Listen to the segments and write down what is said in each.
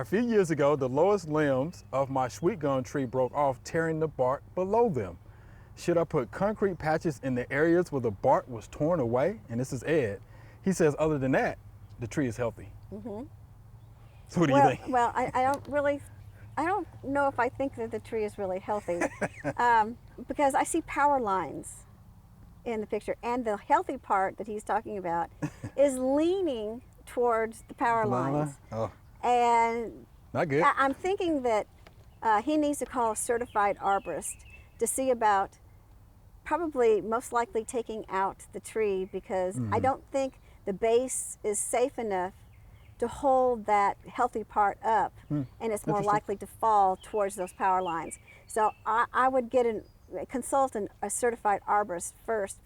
A few years ago, the lowest limbs of my sweet gum tree broke off, tearing the bark below them. Should I put concrete patches in the areas where the bark was torn away? And this is Ed. He says, other than that, the tree is healthy. So what do you think? Well, I don't know if I think that the tree is really healthy because I see power lines in the picture, and the healthy part that he's talking about is leaning towards the power lines. Oh, And not good. I'm thinking that he needs to call a certified arborist to see about probably most likely taking out the tree, because I don't think the base is safe enough to hold that healthy part up, and it's more likely to fall towards those power lines. So I would consult a certified arborist first,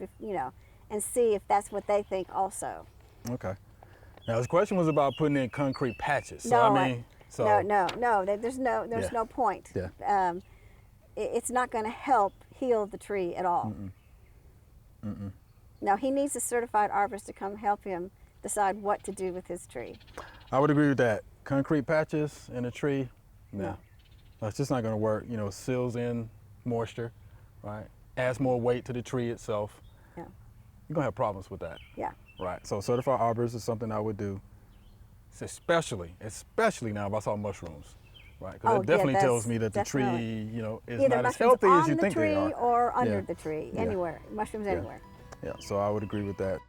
and see if that's what they think also. Okay. Now his question was about putting in concrete patches. So No, I mean, no. There's no point. Yeah. It's not going to help heal the tree at all. No, he needs a certified arborist to come help him decide what to do with his tree. I would agree with that. Concrete patches in a tree, no. That's just not going to work. You know, seals in moisture, right? Adds more weight to the tree itself. Yeah. You're going to have problems with that. Yeah. Right. So certified arborist is something I would do, especially now if I saw mushrooms, right? Because it definitely tells me that the tree, is either not as healthy as you think they are. or under the tree, anywhere, mushrooms anywhere. Yeah, so I would agree with that.